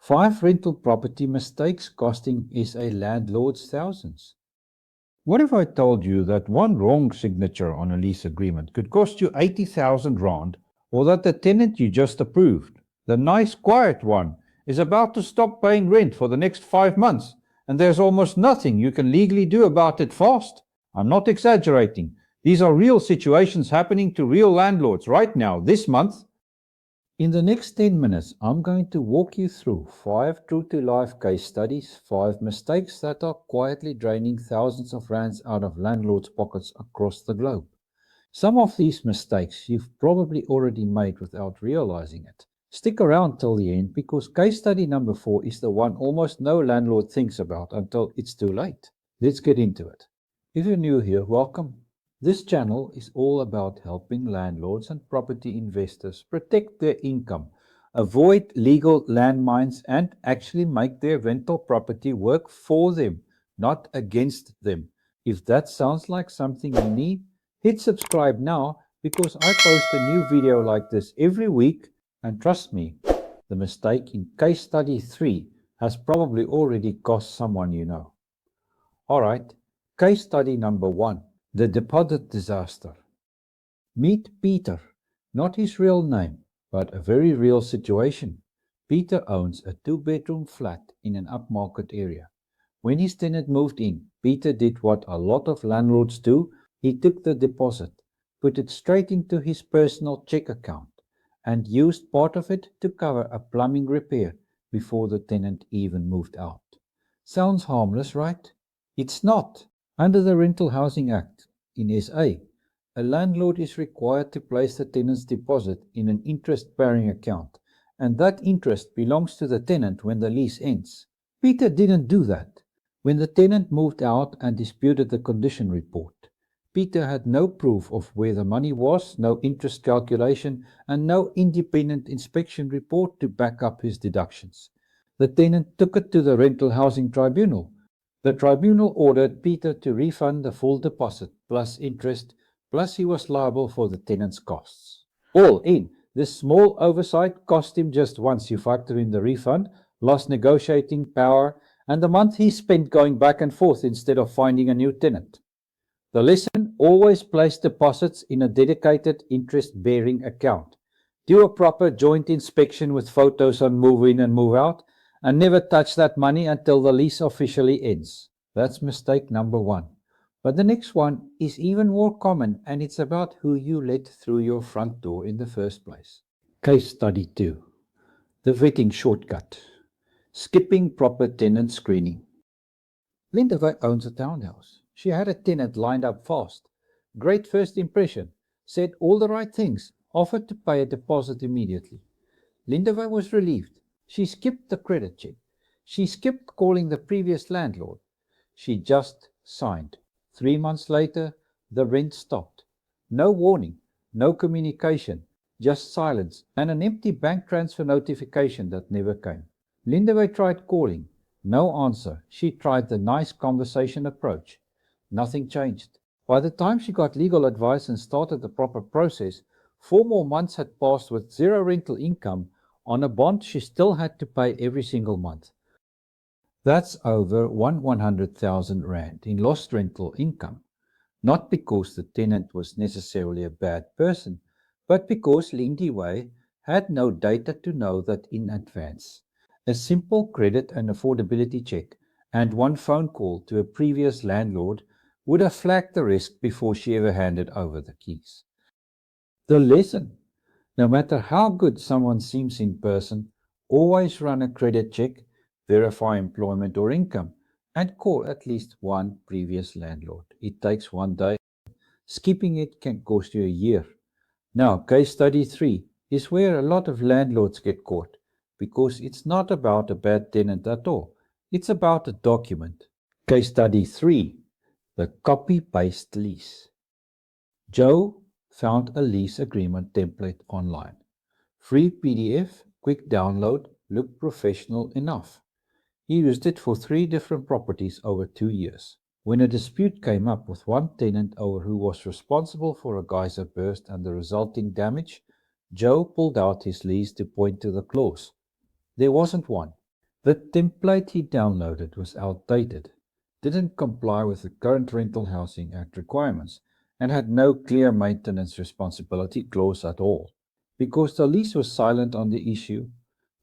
5 rental property mistakes costing SA landlords thousands. What if I told you that one wrong signature on a lease agreement could cost you 80,000 rand, or that the tenant you just approved, the nice quiet one, is about to stop paying rent for the next 5 months, and there's almost nothing you can legally do about it fast? I'm not exaggerating. These are real situations happening to real landlords right now, this month. In the next 10 minutes, I'm going to walk you through 5 true-to-life case studies, 5 mistakes that are quietly draining thousands of rands out of landlords' pockets across the globe. Some of these mistakes you've probably already made without realizing it. Stick around till the end because case study number 4 is the one almost no landlord thinks about until it's too late. Let's get into it. If you're new here, welcome. This channel is all about helping landlords and property investors protect their income, avoid legal landmines, and actually make their rental property work for them, not against them. If that sounds like something you need, hit subscribe now because I post a new video like this every week, and trust me, the mistake in case study 3 has probably already cost someone you know. Alright, case study number 1. The deposit disaster. Meet Peter, not his real name, but a very real situation. Peter owns a 2-bedroom flat in an upmarket area. When his tenant moved in, Peter did what a lot of landlords do. He took the deposit, put it straight into his personal check account, and used part of it to cover a plumbing repair before the tenant even moved out. Sounds harmless, right? It's not. Under the Rental Housing Act in SA, a landlord is required to place the tenant's deposit in an interest-bearing account, and that interest belongs to the tenant when the lease ends. Peter didn't do that. When the tenant moved out and disputed the condition report, Peter had no proof of where the money was, no interest calculation, and no independent inspection report to back up his deductions. The tenant took it to the Rental Housing Tribunal. The tribunal ordered Peter to refund the full deposit plus interest, plus he was liable for the tenant's costs. All in, this small oversight cost him just once you factor in the refund, lost negotiating power, and the month he spent going back and forth instead of finding a new tenant. The lesson: always place deposits in a dedicated interest-bearing account. Do a proper joint inspection with photos on move-in and move-out, and never touch that money until the lease officially ends. That's mistake number 1. But the next one is even more common, and it's about who you let through your front door in the first place. Case study 2. The vetting shortcut. Skipping proper tenant screening. Linda owns a townhouse. She had a tenant lined up fast. Great first impression. Said all the right things. Offered to pay a deposit immediately. Linda was relieved. She skipped the credit check. She skipped calling the previous landlord. She just signed. 3 months later, the rent stopped. No warning, no communication, just silence and an empty bank transfer notification that never came. Linda tried calling. No answer. She tried the nice conversation approach. Nothing changed. By the time she got legal advice and started the proper process, 4 more months had passed with zero rental income on a bond she still had to pay every single month. That's over 100,000 rand in lost rental income. Not because the tenant was necessarily a bad person, but because Lindy had no data to know that in advance. A simple credit and affordability check and one phone call to a previous landlord would have flagged the risk before she ever handed over the keys. The lesson: no matter how good someone seems in person, always run a credit check, verify employment or income, and call at least one previous landlord. It takes 1 day. Skipping it can cost you a year. Now, case study 3 is where a lot of landlords get caught, because it's not about a bad tenant at all. It's about a document. Case study 3, the copy-paste lease. Joe found a lease agreement template online. Free PDF, quick download, looked professional enough. He used it for 3 different properties over 2 years. When a dispute came up with one tenant over who was responsible for a geyser burst and the resulting damage, Joe pulled out his lease to point to the clause. There wasn't one. The template he downloaded was outdated, didn't comply with the current Rental Housing Act requirements, and had no clear maintenance responsibility clause at all. Because the lease was silent on the issue,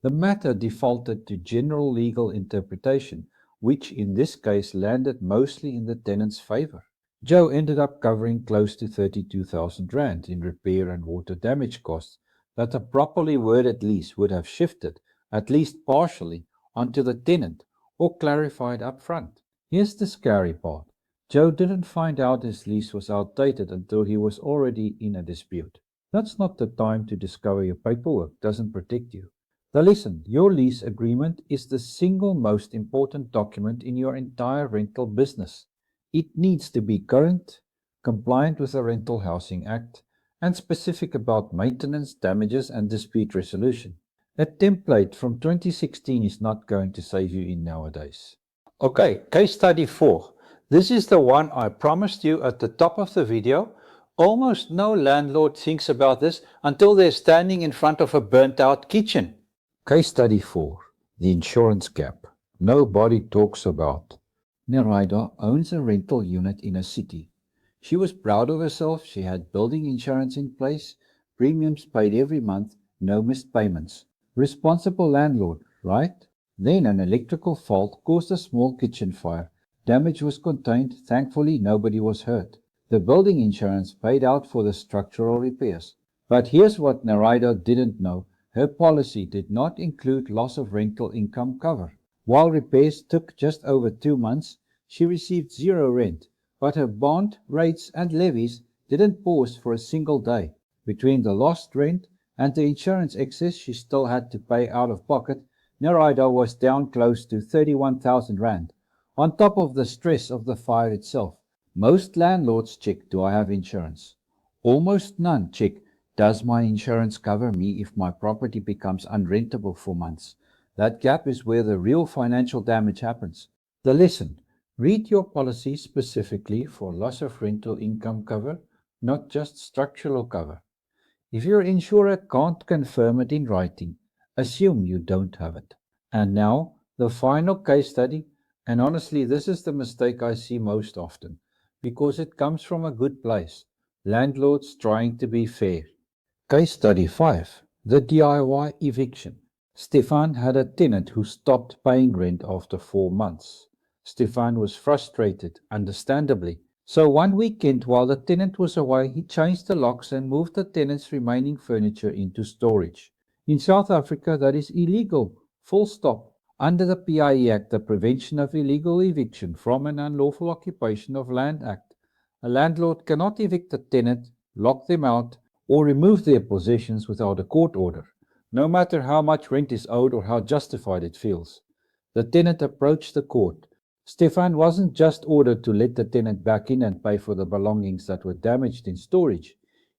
the matter defaulted to general legal interpretation, which in this case landed mostly in the tenant's favor. Joe ended up covering close to 32,000 Rand in repair and water damage costs that a properly worded lease would have shifted, at least partially, onto the tenant or clarified up front. Here's the scary part. Joe didn't find out his lease was outdated until he was already in a dispute. That's not the time to discover your paperwork doesn't protect you. Now listen, your lease agreement is the single most important document in your entire rental business. It needs to be current, compliant with the Rental Housing Act, and specific about maintenance, damages, and dispute resolution. A template from 2016 is not going to save you in nowadays. Okay, case study 4. This is the one I promised you at the top of the video. Almost no landlord thinks about this until they're standing in front of a burnt-out kitchen. Case study 4. The insurance gap. Nobody talks about. Nerida owns a rental unit in a city. She was proud of herself. She had building insurance in place, premiums paid every month, no missed payments. Responsible landlord, right? Then an electrical fault caused a small kitchen fire. Damage was contained. Thankfully, nobody was hurt. The building insurance paid out for the structural repairs. But here's what Nerida didn't know. Her policy did not include loss of rental income cover. While repairs took just over 2 months, she received 0 rent, but her bond, rates and levies didn't pause for a single day. Between the lost rent and the insurance excess she still had to pay out of pocket, Nerida was down close to 31,000 Rand, on top of the stress of the fire itself. Most landlords check, do I have insurance? Almost none check, does my insurance cover me if my property becomes unrentable for months? That gap is where the real financial damage happens. The lesson: read your policy specifically for loss of rental income cover, not just structural cover. If your insurer can't confirm it in writing, assume you don't have it. And now, the final case study, and honestly, this is the mistake I see most often, because it comes from a good place. Landlords trying to be fair. Case study 5. The DIY eviction. Stefan had a tenant who stopped paying rent after 4 months. Stefan was frustrated, understandably. So one weekend while the tenant was away, he changed the locks and moved the tenant's remaining furniture into storage. In South Africa, that is illegal. Full stop. Under the PIE Act, the Prevention of Illegal Eviction from an Unlawful Occupation of Land Act, a landlord cannot evict a tenant, lock them out, or remove their possessions without a court order, no matter how much rent is owed or how justified it feels. The tenant approached the court. Stefan wasn't just ordered to let the tenant back in and pay for the belongings that were damaged in storage.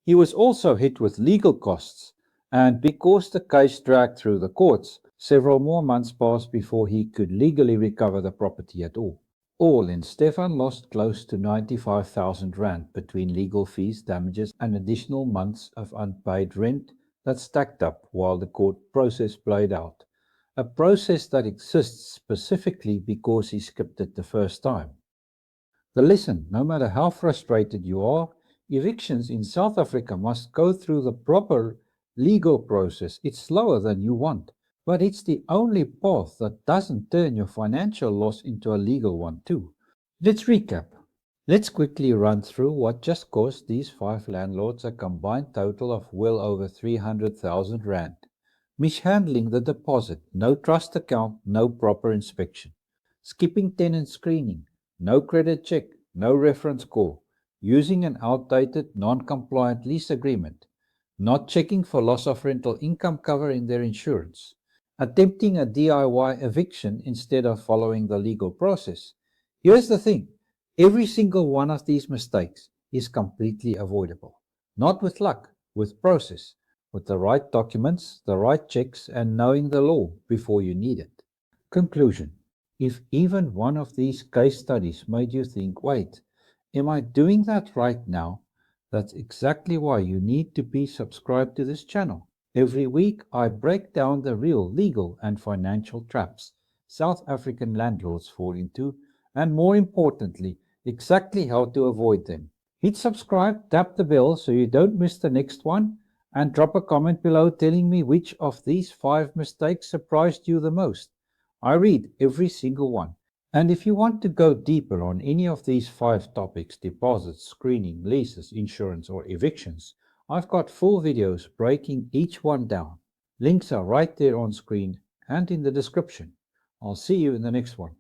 He was also hit with legal costs, and because the case dragged through the courts, several more months passed before he could legally recover the property at all. All in, Stefan lost close to 95,000 Rand between legal fees, damages, and additional months of unpaid rent that stacked up while the court process played out. A process that exists specifically because he skipped it the first time. The lesson: no matter how frustrated you are, evictions in South Africa must go through the proper legal process. It's slower than you want, but it's the only path that doesn't turn your financial loss into a legal one too. Let's recap. Let's quickly run through what just cost these 5 landlords a combined total of well over 300,000 Rand. Mishandling the deposit, no trust account, no proper inspection. Skipping tenant screening, no credit check, no reference call. Using an outdated, non-compliant lease agreement. Not checking for loss of rental income cover in their insurance. Attempting a DIY eviction instead of following the legal process. Here's the thing. Every single one of these mistakes is completely avoidable. Not with luck, with process. With the right documents, the right checks, and knowing the law before you need it. Conclusion. If even one of these case studies made you think, wait, am I doing that right now? That's exactly why you need to be subscribed to this channel. Every week I break down the real legal and financial traps South African landlords fall into, and more importantly, exactly how to avoid them. Hit subscribe, tap the bell so you don't miss the next one, and drop a comment below telling me which of these 5 mistakes surprised you the most. I read every single one. And if you want to go deeper on any of these 5 topics, deposits, screening, leases, insurance, or evictions, I've got full videos breaking each one down. Links are right there on screen and in the description. I'll see you in the next one.